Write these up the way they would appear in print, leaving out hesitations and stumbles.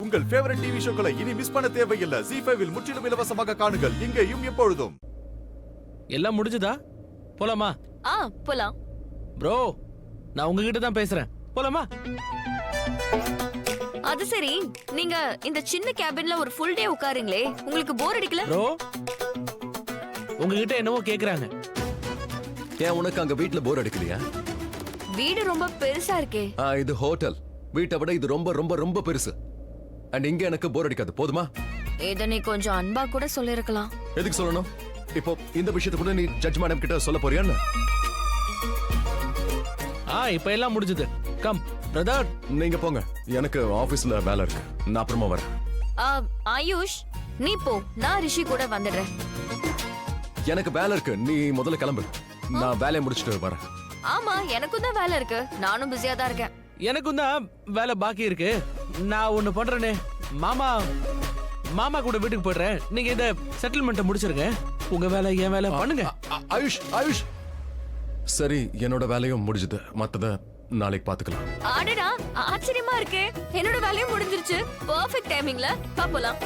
உங்கள் favourite TV ஷோக்களை இனி miss பண்ண தேவையில்லை. ZEE5 இல் முற்றிலும் இலவசமாக காணுங்கள். இங்கேயும் எப்பொழுதும். எல்லாம் முடிஞ்சதா? போலாமா? போலாம். ப்ரோ, நான் உங்ககிட்ட தான் பேசுறேன். போலாமா? அது சரி, நீங்க இந்த சின்ன கேபின்ல ஒரு ஃபுல் டே உட்காருங்களே, உங்களுக்கு போர் அடிக்கல? ப்ரோ, உங்ககிட்ட என்னவோ கேக்குறாங்க. ஏன் உனக்கு அங்க வீட்ல போர் அடிக்கலையா? வீடு ரொம்ப பெருசா இருக்கே. இது ஹோட்டல். வீட்டை விட இது ரொம்ப ரொம்ப ரொம்ப பெருசு. அண்ட் இங்க எனக்கு போர் அடிக்காது. போதுமா? இத நீ கொஞ்சம் அன்பா கூட சொல்லிருக்கலாம். எதுக்கு சொல்லணும்? இப்போ இந்த விஷயத்தை கூட நீ ஜட்ஜ் மேடம் கிட்ட சொல்ல போறியான்னு? இப்ப எல்லாம் முடிஞ்சது. கம் பிரதர், நீங்க போங்க. எனக்கு ஆபீஸ்ல வேலை இருக்கு. நான் அப்புறமா வரேன். ஆயுஷ், நீ போ. நான் ரிஷி கூட வந்துடுறேன். எனக்கு வேலை இருக்கு. நீ முதல்ல கிளம்பு. நான் வேலையை முடிச்சிட்டு வரேன். ஆமா, எனக்கும் தான் வேலை இருக்கு. நானும் பிஸியா தான் இருக்கேன். எனக்கும் தான் வேலை பாக்கி இருக்கு. நான் ஒண்ணு பண்றேனே, மாமா கூட வீட்டுக்கு போயிடுறேன். நீங்க இந்த செட்டில்மெண்ட்டை முடிச்சிருங்க. உங்க வேலை என் வேலை பண்ணுங்க. ஆயுஷ் சரி, என்னோட வேலையும் முடிஞ்சது. மத்தத நாளைக்கு பாத்துக்கலாம். ஆடடா, ஆச்சரியமா இருக்கு. என்னோட வேலையும் முடிஞ்சிருச்சு. பெர்ஃபெக்ட் டைமிங்ல பாப்பலாம்.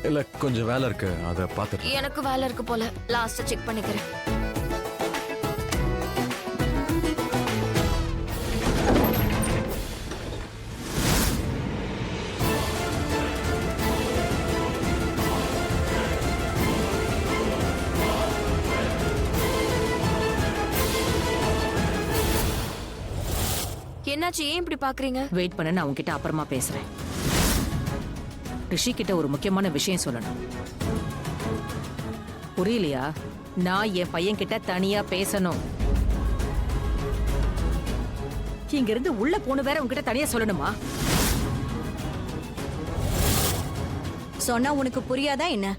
இல்ல, கொஞ்சம் வேலை இருக்கு. அத பாத்துட்டு. எனக்கு வேலை இருக்கு போல. லாஸ்ட் செக் பண்ணிக்கிறேன். என்னாச்சு? ஏன் இப்படி பாக்குறீங்க? வெயிட் பண்ண, நான் உன்கிட்ட அப்புறமா பேசுறேன். ரிஷி கிட்ட ஒரு முக்கியமான விஷயம் சொல்லணும். புரியலையா? நான் என் பையன் கிட்ட தனியா பேசணும். இங்க இருந்து உள்ள போன வேற உன்கிட்ட தனியா சொல்லணுமா? சொன்னா உனக்கு புரியாதா என்ன?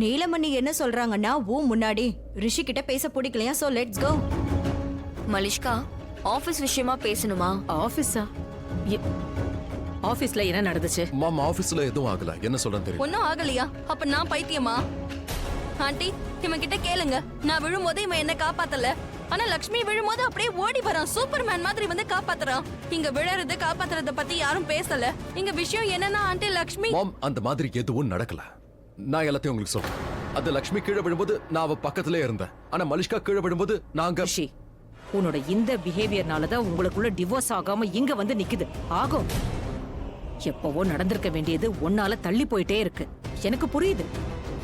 நீலமணி என்ன சொல்றாங்கன்னா, முன்னாடி ரிஷி கிட்ட பேச பிடிக்கலையா? So let's go. Malishka, office விஷயமா பேசணுமா? ஆபீஸா? ஆபீஸ்ல என்ன நடந்துச்சு? மாமா, ஆபீஸ்ல எதுவும் ஆகல. என்ன சொல்றேன்னு தெரியும். ஒன்னும் ஆகலையா? அப்ப நான் பைத்தியமா? ஆண்டி, இவன் கிட்ட கேளுங்க. நான் விழும்போது இவன் என்ன காப்பாத்தல. ஆனா லக்ஷ்மி விழும்போது அப்படியே ஓடி வரான். சூப்பர்மேன் மாதிரி வந்து காப்பாத்துறான். இங்க விழறது காப்பாத்துறத பத்தி யாரும் பேசல. இங்க விஷயம் என்னன்னா ஆண்டி, லக்ஷ்மி அந்த மாதிரி எதுவும் நடக்கல. நான் எல்லாத்தையும் உங்களுக்கு சொல்றேன். அது லக்ஷ்மி கீழே விழும்போது நான் அவ பக்கத்திலே இருந்தேன். ஆனா மலிஷ்கா கீழே விழும்போது நாங்க ரிஷி, உன்னோட இந்த பிஹேவியர்னால தான் உங்களுக்குள்ள டிவோர்ஸ் ஆகாம இங்க வந்து நிக்குது. ஆகும். எப்பவோ நடந்திருக்க வேண்டியது ஒன்னால தள்ளி போயிட்டே இருக்கு. எனக்கு புரியுது.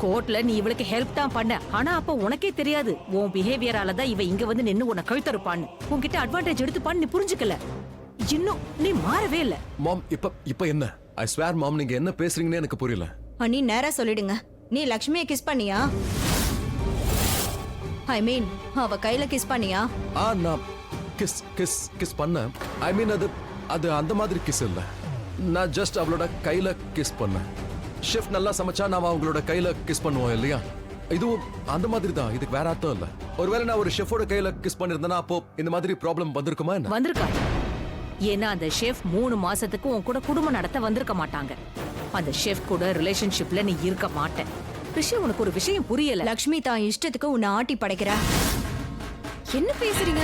கோர்ட்ல நீ இவளுக்கு ஹெல்ப் தான் பண்ண. ஆனா அப்ப உனக்கே தெரியாது உன் பிஹேவியரால தான் இவ இங்க வந்து நின்னு உன்னை கழுத்தறுப்பான்னு. உன்கிட்ட அட்வான்டேஜ் எடுத்துப்பான்னு நீ புரிஞ்சுக்கல. இன்னும் நீ மாறவே இல்ல. மாம், இப்ப என்ன? ஐ ஸ்வேர் மாம், நீங்க என்ன பேசுறீங்கன்னு எனக்கு புரியல. அண்ணி, நேரா சொல்லிடுங்க. நீ லக்ஷ்மியை கிஸ் பண்ணியா? ஐ மீன், அவ கையில கிஸ் பண்ணியா? நான் கிஸ் பண்ணேன். ஐ மீன், அது அந்த மாதிரி கிஸ் இல்ல. நான் ஜஸ்ட் அவளோட கையில கிஸ் பண்ணேன். ஷெஃப் நல்லா சமைச்சா நாம அவங்களோட கையில கிஸ் பண்ணுவோம் இல்லையா? இதுவும் அந்த மாதிரி தான். இதுக்கு வேற அர்த்தம் இல்ல. ஒருவேளை நான் ஒரு ஷெஃபோட கையில கிஸ் பண்ணிருந்தேன்னா அப்போ இந்த மாதிரி ப்ராப்ளம் வந்திருக்குமா என்ன? வந்திருக்காது. ஏன்னா அந்த ஷெஃப் 3 மாசத்துக்கு உன் கூட குடும்பம் நடத்த வந்திருக்க மாட்டாங்க. அந்த ஷெஃப் கூட ரிலேஷன்ஷிப்ல நீ இருக்க மாட்ட. ரிஷி, உனக்கு ஒரு விஷயம் புரியல. லக்ஷ்மி தான் இஷ்டத்துக்கு உன்னை ஆட்டி படைக்கிறா. என்ன பேசுறீங்க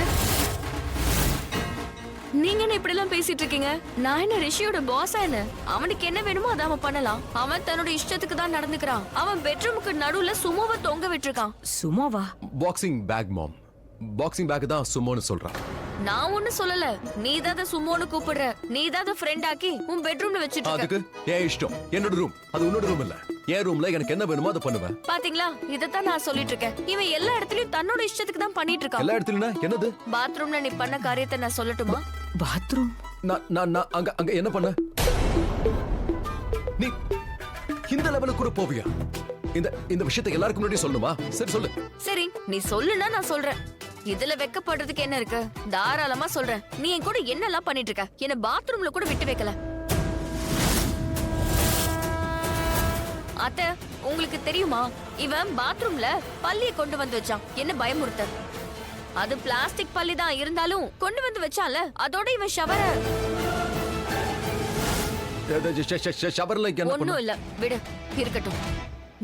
நீங்க? என்ன இப்படி எல்லாம் பேசிட்டு இருக்கீங்க? நான் என்ன ரிஷியோட பாஸா என்ன? அவனுக்கு என்ன வேணுமோ அதை அவன் பண்ணலாம். அவன் தன்னோட இஷ்டத்துக்கு தான் நடந்துக்கிறான். அவன் பெட்ரூமுக்கு நடுவுல சுமோவை தொங்க விட்டுருக்கான். சுமோவா? பாக்ஸிங் பேக் மாம். பாக்ஸிங் பேக் தான் சுமோன்னு சொல்றான். நான் ஒண்ணு சொல்லல. நீ தான் சுமோன்னு கூப்பிடுற. நீ தான் ஃப்ரெண்ட் ஆக்கி உன் பெட்ரூம்ல வச்சிட்டு இருக்க. அதுக்கு ஏன் இஷ்டம்? என்னோட ரூம். அது உன்னோட ரூம் இல்ல. என் ரூம்ல எனக்கு என்ன வேணுமோ அதை பண்ணுவேன். பாத்தீங்களா? இதத்தான் நான் சொல்லிட்டு இருக்கேன். இவன் எல்லா இடத்துலயும் தன்னோட இஷ்டத்துக்கு தான் பண்ணிட்டு இருக்கான். எல்லா இடத்துலயும் என்னது? பாத்ரூம்ல நீ பண்ண காரியத்தை நான் சொல்லட்டுமா? பாத்ரூம்? நான் அங்க என்ன பண்ண? நீ இந்த லெவலுக்கு கூட போவியா? இந்த விஷயத்தை எல்லாருக்கும் முன்னாடி சொல்லணுமா? சரி சொல்லு. சரி, நீ சொல்லுனா நான் சொல்றேன். இதுல வெக்கப்படுறதுக்கு என்ன இருக்கு? தாராளமா சொல்றேன். நீ என் கூட என்னெல்லாம் பண்ணிட்டு இருக்க? என்ன பாத்ரூம்ல கூட விட்டு வைக்கல. அத்தை, உங்களுக்கு தெரியுமா? இவன் பாத்ரூம்ல பல்லிய கொண்டு வந்து வச்சான். என்ன பயமுறுத்த? அது பிளாஸ்டிக் பல்லி தான் இருந்தாலும் கொண்டு வந்து வச்சால. அதோட இவன் ஷவர்ல ஒண்ணும் இல்ல, விடு, இருக்கட்டும்.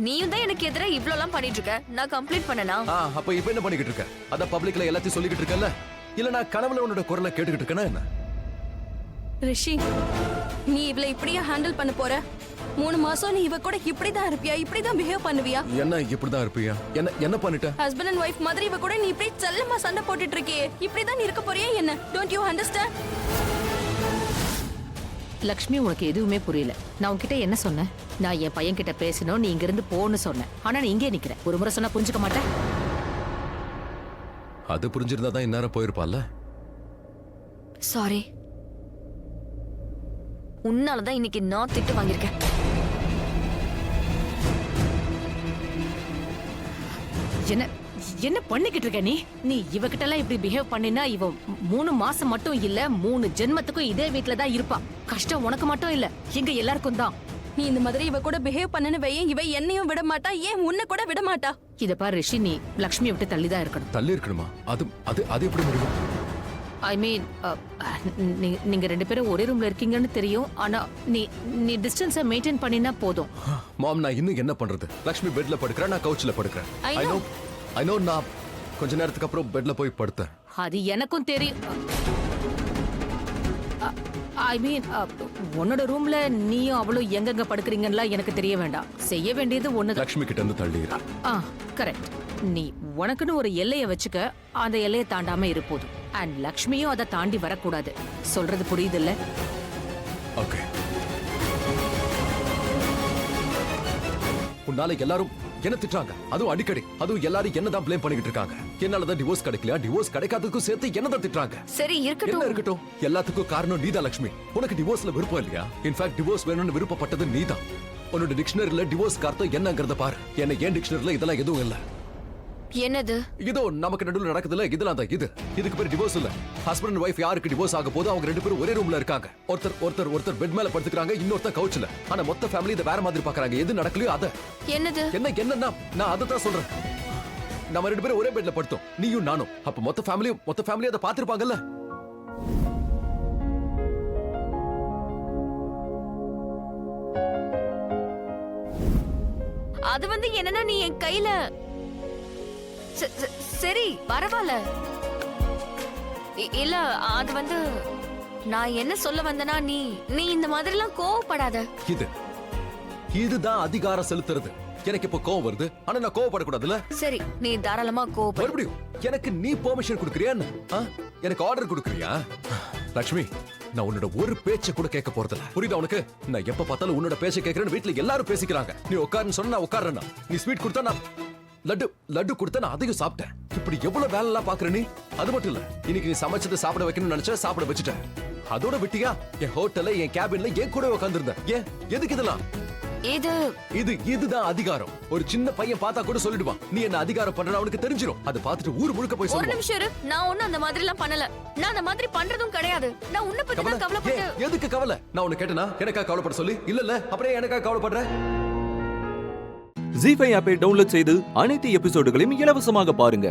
நீயும் தான் எனக்கு எதிரா இவ்ளோ எல்லாம் பண்ணிட்டு இருக்க. நான் கம்ப்ளீட் பண்ணனா? அப்ப இப்ப என்ன பண்ணிக்கிட்டு இருக்க? அத பப்ளிக்ல எல்லாத்தையும் சொல்லிக்கிட்டு இருக்கல? இல்ல நான் கனவுல உன்னோட குரலை கேட்டுக்கிட்டு இருக்கேனா என்ன? ரிஷி, நீ இவளை இப்படியா ஹேண்டில் பண்ண போற? 3 மாசம் நீ இவ கூட இப்படிதான் இருப்பியா? இப்படிதான் பிஹேவ் பண்ணுவியா? என்ன இப்படிதான் இருப்பியா? என்ன பண்ணிட்ட? ஹஸ்பண்ட் அண்ட் ஒய்ஃப் மாதிரி இவ கூட நீ இப்படி செல்லமா சண்டை போட்டுட்டு இருக்கியே, இப்படிதான் நீ இருக்க போறியா என்ன? Don't you understand? லக்ஷ்மி, உனக்கு எதுவுமே புரியல. நான் உன்கிட்ட என்ன சொன்னேன்? நான் என் பையன் கிட்ட பேசணும், நீ இங்க இருந்து போன்னு சொன்னேன். ஆனா நீ இங்கே நிக்கிற. ஒரு முறை சொன்னா புரிஞ்சுக்க மாட்டேன். அது புரிஞ்சிருந்தா தான் இந்நேரம் போயிருப்பால. சாரி, உன்னாலதான் இன்னைக்கு நான் திட்டு வாங்கியிருக்கேன். என்ன என்ன பண்ணிக்கிட்டு இருக்க நீ? நீ இவகிட்ட எல்லாம் இப்படி பிஹேவ் பண்ணினா இவ 3 மாசம் மட்டும் இல்ல 3 ஜென்மத்துக்கும் இதே வீட்ல தான் இருப்பா. கஷ்டம் உனக்கு மட்டும் இல்ல, எங்க எல்லாருக்கும் தான். நீ இந்த மாதிரி இவ கூட பிஹேவ் பண்ணனு வையேன், இவ என்னையும் விட மாட்டா, ஏன் உன்னை கூட விட மாட்டா. இத பாரு ரிஷி, நீ லக்ஷ்மியை விட்டு தள்ளி தான் இருக்கணும். தள்ளி இருக்கணுமா? அது அது அது எப்படி முடியும்? ஐ மீன், நீங்க 2 பேரும் ஒரே ரூம்ல இருக்கீங்கன்னு தெரியும். ஆனா நீ டிஸ்டன்ஸை மெயின்டைன் பண்ணினா போதும். மாம், நான் இன்னும் என்ன பண்றது? லக்ஷ்மி பெட்ல படுக்கிறேன், நான் கவுச்ல படுக்கிறேன். ஐ நோ நான் கொஞ்ச நேரத்துக்கு அப்புறம் பெட்ல போய் படுத்தேன். அது எனக்கும் தெரியும். ஐ மீன், உன்னோட ரூம்ல நீயும் அவளும் எங்கெங்க படுக்கிறீங்கன்னா எனக்கு தெரிய வேண்டாம். செய்ய வேண்டியது ஒண்ணு. லக்ஷ்மி கிட்ட இருந்து தள்ளி இரு. கரெக்ட். நீ உனக்குன்னு ஒரு எல்லையை வச்சுக்க, அந்த எல்லையை தாண்டாம இருப்போது. அண்ட் லக்ஷ்மியும் அதை தாண்டி வரக்கூடாது. சொல்றது புரியுது இல்ல? ஓகே. உன்னால எல்லாரும் என்ன திட்டுறாங்க, அதுவும் அடிக்கடி. அதுவும் எல்லாரும் என்னதான் ப்ளேம் பண்ணிக்கிட்டு இருக்காங்க. என்னாலதான் டிவோர்ஸ் கிடைக்கல, டிவோர்ஸ் கிடைக்காததுக்கும் சேர்த்து என்னதான் திட்டுறாங்க. சரி என்ன இருக்கட்டும். இருக்கட்டும், எல்லாத்துக்கும் காரணம் நீதான் லக்ஷ்மி. உனக்கு டிவோர்ஸ்ல விருப்பம் இல்லையா? இன்ஃபேக்ட் டிவோர்ஸ் வேணும்னு விருப்பப்பட்டது நீதான். உன்னோட டிக்ஷனரியில டிவோர்ஸ் அர்த்தம் என்னங்கறத பாரு. என்ன ஏன் டிக்ஷனரியில இதெல்லாம் எதுவும் இல்ல. என்னது? இதோ நமக்கு நடுவுல நடக்குதுல, இதெல்லாம் தான் இது. இதுக்கு பேர் டிவோர்ஸ் இல்ல. ஹஸ்பண்ட் அண்ட் ஒய்ஃப் யாருக்கு டிவோர்ஸ் ஆக போது அவங்க 2 பேரும் ஒரே ரூம்ல இருக்காங்க. ஒருத்தர் பெட் மேல படுத்துக்கிறாங்க, இன்னொருத்தர் கவுச்ல. ஆனா மொத்த ஃபேமிலி இத வேற மாதிரி பாக்குறாங்க. எது நடக்கலையோ அத. என்னது? என்னன்னா நான் அதை தான் சொல்றேன். நம்ம 2 பேரும் ஒரே பெட்ல படுத்தோம், நீயும் நானும். அப்ப மொத்த ஃபேமிலி அதை பாத்துருப்பாங்கல்ல. அது வந்து என்னன்னா, நீ என் கையில சரி பரவாயில்ல. இல்ல, அது வந்து நான் என்ன சொல்ல வந்தனா, நீ இந்த மாதிரி எல்லாம் கோவப்படாத. இதுதான் அதிகாரம் செலுத்துறது. எனக்கு இப்ப கோவம் வருது, ஆனா நான் கோவப்படக்கூடாதுல்ல. சரி, நீ தாராளமா கோவப்படு. மறுபடியும் எனக்கு நீ பெர்மிஷன் கொடுக்கறியா? எனக்கு ஆர்டர் கொடுக்கறியா? லக்ஷ்மி, நான் உன்னோட ஒரு பேச்ச கூட கேட்க போறதில்ல. புரியுதா உனக்கு? நான் எப்ப பார்த்தாலும் உன்னோட பேச்ச கேட்கறேன்னு வீட்டுல எல்லாரும் பேசிக்கிறாங்க. நீ உட்காருன்னு சொன்னா நான் உட்கார்றேன்னா, நீ ஸ்வீட் கொடுத்தா நான் லட்டு கொடுத்தா நான் அதையும் சாப்பிட்டேன். இப்படி எவ்வளவு வேலை எல்லாம் பாக்குற நீ? அது மட்டும் இல்ல, இன்னைக்கு நீ சமைச்சதை சாப்பிட வைக்கணும்னு நினைச்சா சாப்பிட வச்சுட்டேன். அதோட விட்டியா? என் ஹோட்டல்ல, என் கேபின்ல என் கூட உட்கார்ந்திருந்த. ஏன்? எதுக்கு இதெல்லாம்? இதுதான் அதிகாரம். ஒரு சின்ன பையன் பார்த்தா கூட சொல்லிடுவான், நீ என்ன அதிகாரம் பண்ற, அவனுக்கு தெரிஞ்சிடும். அதை பார்த்துட்டு ஊர் முழுக்க போய் ஒரு சொல்லுவான். நிமிஷம் இரு, நான் ஒண்ணும் அந்த மாதிரி எல்லாம் பண்ணல. நான் அந்த மாதிரி பண்றதும் கிடையாது. நான் உன்னை பத்தி தான் கவலைப்பட்டு. எதுக்கு கவலை? நான் உன்னை கேட்டனா எனக்கா கவலைப்பட சொல்லி? இல்ல அப்புறம் எனக்கா கவலைப்படுற? ZEE5 ஆப்பை டவுன்லோட் செய்து அனைத்து எபிசோடுகளையும் இலவசமாக பாருங்க.